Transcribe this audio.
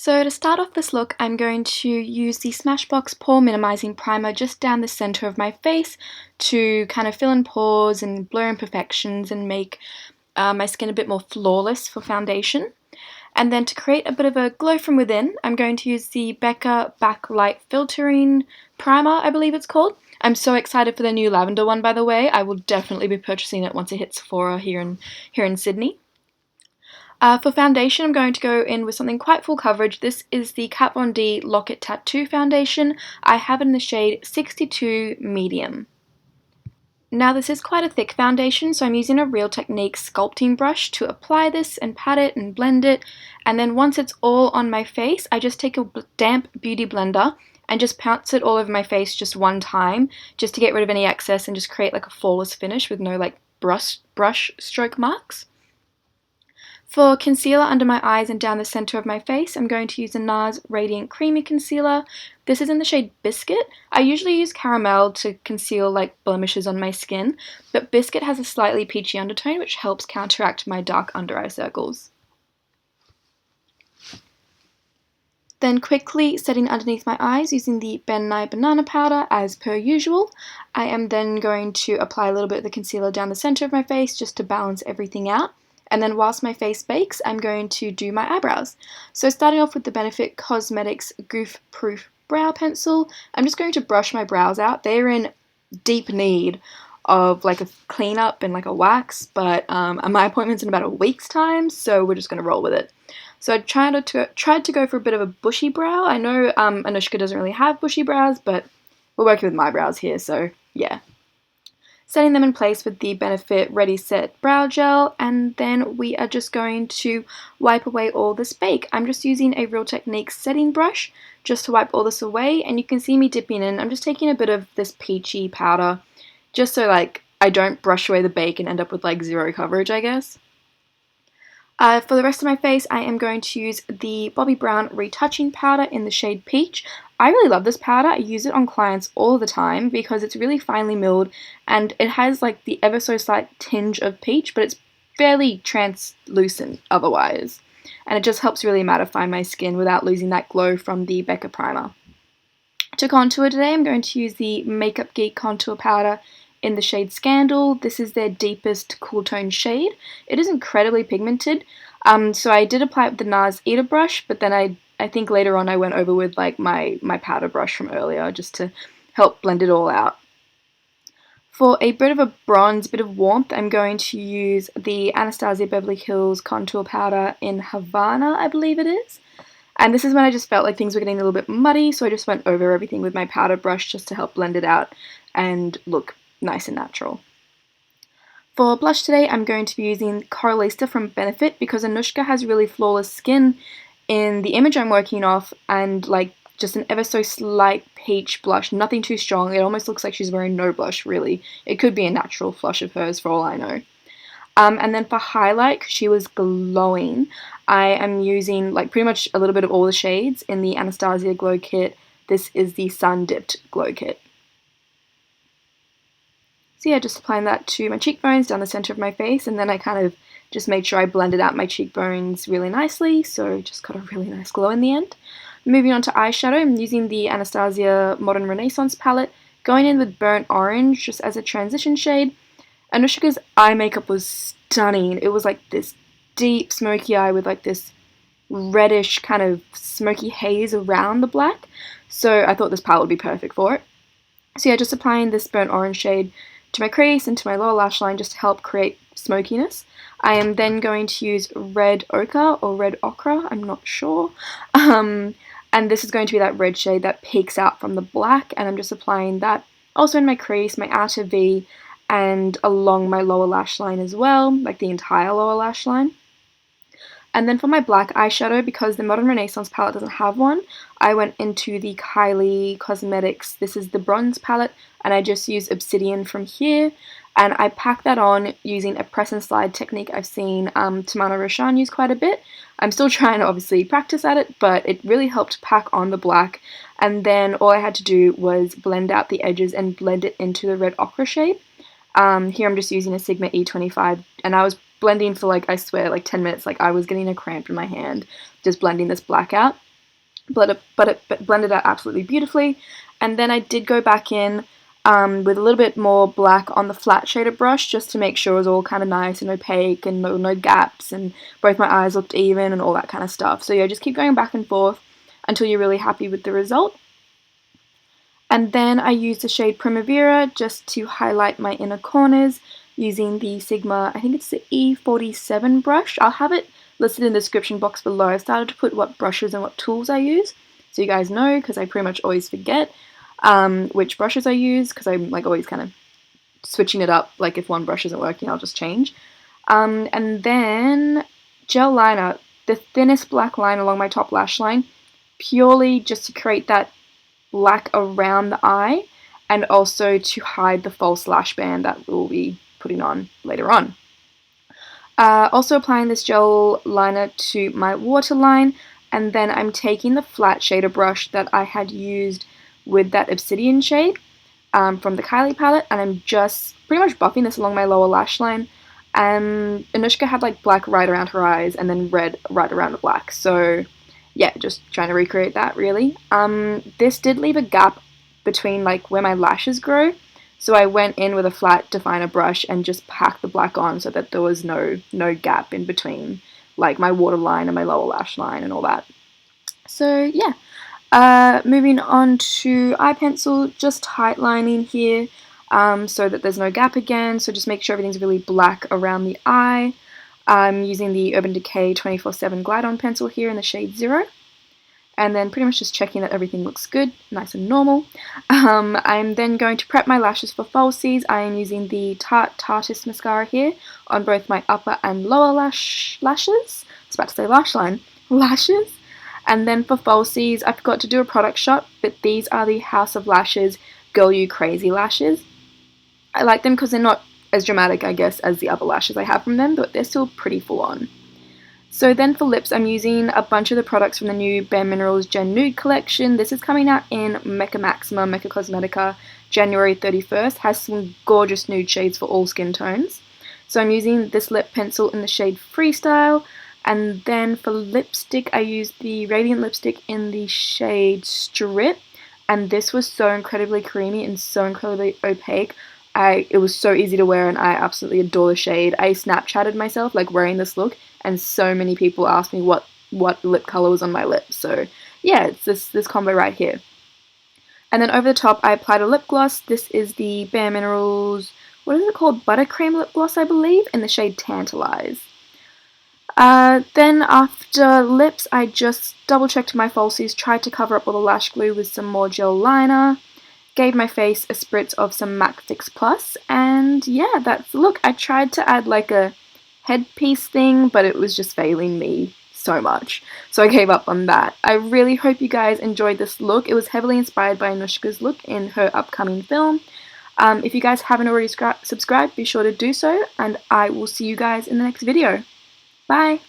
So to start off this look, I'm going to use the Smashbox Pore Minimizing Primer just down the center of my face to kind of fill in pores and blur imperfections and make my skin a bit more flawless for foundation. And then to create a bit of a glow from within, I'm going to use the Becca Backlight Filtering Primer, I believe it's called. I'm so excited for the new lavender one, by the way. I will definitely be purchasing it once it hits Sephora here in Sydney. For foundation, I'm going to go in with something quite full coverage. This is the Kat Von D Lock It Tattoo Foundation. I have it in the shade 62 Medium. Now this is quite a thick foundation, so I'm using a Real Technique sculpting brush to apply this and pat it and blend it. And then once it's all on my face, I just take a damp beauty blender and just pounce it all over my face just one time, just to get rid of any excess and just create like a flawless finish with no like brush stroke marks. For concealer under my eyes and down the center of my face, I'm going to use the NARS Radiant Creamy Concealer. This is in the shade Biscuit. I usually use caramel to conceal like blemishes on my skin, but Biscuit has a slightly peachy undertone which helps counteract my dark under eye circles. Then quickly setting underneath my eyes using the Nye Banana Powder as per usual. I am then going to apply a little bit of the concealer down the center of my face just to balance everything out. And then whilst my face bakes, I'm going to do my eyebrows. So starting off with the Benefit Cosmetics Goof Proof Brow Pencil, I'm just going to brush my brows out. They're in deep need of like a cleanup and like a wax, but my appointment's in about a week's time, so we're just going to roll with it. So I tried to go for a bit of a bushy brow. I know Anushka doesn't really have bushy brows, but we're working with my brows here, so yeah. Setting them in place with the Benefit Ready Set Brow Gel, and then we are just going to wipe away all this bake. I'm just using a Real Technique setting brush just to wipe all this away, and you can see me dipping in. I'm just taking a bit of this peachy powder just so like I don't brush away the bake and end up with like zero coverage, I guess. For the rest of my face, I am going to use the Bobbi Brown Retouching Powder in the shade Peach. I really love this powder. I use it on clients all the time because it's really finely milled and it has like the ever so slight tinge of peach, but it's fairly translucent otherwise. And it just helps really mattify my skin without losing that glow from the Becca primer. To contour today, I'm going to use the Makeup Geek Contour Powder in the shade Scandal. This is their deepest cool tone shade. It is incredibly pigmented, so I did apply it with the NARS Eater brush, but then I think later on I went over with like my powder brush from earlier just to help blend it all out. For a bit of a bronze, bit of warmth, I'm going to use the Anastasia Beverly Hills Contour Powder in Havana, I believe it is. And this is when I just felt like things were getting a little bit muddy, so I just went over everything with my powder brush just to help blend it out and look nice and natural. For blush today, I'm going to be using Coralista from Benefit because Anushka has really flawless skin in the image I'm working off, and like just an ever so slight peach blush, nothing too strong. It almost looks like she's wearing no blush, really. It could be a natural flush of hers for all I know. And then for highlight, 'cause she was glowing, I am using like pretty much a little bit of all the shades in the Anastasia Glow Kit. This is the Sun Dipped Glow Kit. So yeah, just applying that to my cheekbones down the center of my face, and then I kind of just made sure I blended out my cheekbones really nicely, so just got a really nice glow in the end. Moving on to eyeshadow, I'm using the Anastasia Modern Renaissance palette, going in with Burnt Orange just as a transition shade. Anushka's eye makeup was stunning. It was like this deep smoky eye with like this reddish kind of smoky haze around the black, so I thought this palette would be perfect for it. So yeah, just applying this Burnt Orange shade to my crease and to my lower lash line just to help create smokiness. I am then going to use Red Ochre or Red Ochre, I'm not sure. And this is going to be that red shade that peeks out from the black, and I'm just applying that also in my crease, my outer V, and along my lower lash line as well, like the entire lower lash line. And then for my black eyeshadow, because the Modern Renaissance palette doesn't have one, I went into the Kylie Cosmetics, this is the bronze palette, and I just used Obsidian from here, and I packed that on using a press and slide technique I've seen Tamana Roshan use quite a bit. I'm still trying to obviously practice at it, but it really helped pack on the black, and then all I had to do was blend out the edges and blend it into the Red Ochre shade. Here I'm just using a Sigma E25, and I was blending for like, I swear, like 10 minutes, like I was getting a cramp in my hand just blending this black out. but it blended out absolutely beautifully. And then I did go back in with a little bit more black on the flat shader brush just to make sure it was all kind of nice and opaque and no gaps, and both my eyes looked even and all that kind of stuff. So yeah, just keep going back and forth until you're really happy with the result. And then I used the shade Primavera just to highlight my inner corners using the Sigma, I think it's the E47 brush. I'll have it listed in the description box below. I started to put what brushes and what tools I use, so you guys know, because I pretty much always forget which brushes I use, because I'm like always kind of switching it up. Like if one brush isn't working, I'll just change. And then gel liner, the thinnest black line along my top lash line, purely just to create that black around the eye and also to hide the false lash band that we'll be putting on later on. Also applying this gel liner to my waterline, and then I'm taking the flat shader brush that I had used with that Obsidian shade from the Kylie palette, and I'm just pretty much buffing this along my lower lash line. Anushka had like black right around her eyes and then red right around the black, so yeah, just trying to recreate that really. This did leave a gap between like where my lashes grow, so I went in with a flat definer brush and just packed the black on so that there was no gap in between like my waterline and my lower lash line and all that. So yeah, moving on to eye pencil, just tightlining here so that there's no gap again, so just make sure everything's really black around the eye. I'm using the Urban Decay 24/7 Glide On pencil here in the shade 0. And then pretty much just checking that everything looks good, nice and normal. I'm then going to prep my lashes for falsies. I am using the Tarte Tarteist mascara here on both my upper and lower lashes. I was about to say lash line. Lashes. And then for falsies, I forgot to do a product shot, but these are the House of Lashes Girl You Crazy lashes. I like them because they're not as dramatic, I guess, as the other lashes I have from them, but they're still pretty full on. So then for lips, I'm using a bunch of the products from the new Bare Minerals Gen Nude collection. This is coming out in Mecca Maxima, Mecca Cosmetica, January 31st. Has some gorgeous nude shades for all skin tones. So I'm using this lip pencil in the shade Freestyle. And then for lipstick, I used the Radiant lipstick in the shade Strip. And this was so incredibly creamy and so incredibly opaque. It was so easy to wear and I absolutely adore the shade. I Snapchatted myself like wearing this look, and so many people asked me what lip color was on my lips. So yeah, it's this combo right here. And then over the top I applied a lip gloss. This is the Bare Minerals, what is it called? Buttercream lip gloss, I believe, in the shade Tantalize. Then after lips, I just double checked my falsies, tried to cover up all the lash glue with some more gel liner. Gave my face a spritz of some MAC Fix Plus, and yeah, that's the look. I tried to add like a headpiece thing, but it was just failing me so much, so I gave up on that. I really hope you guys enjoyed this look. It was heavily inspired by Anushka's look in her upcoming film. If you guys haven't already subscribed, be sure to do so, and I will see you guys in the next video. Bye!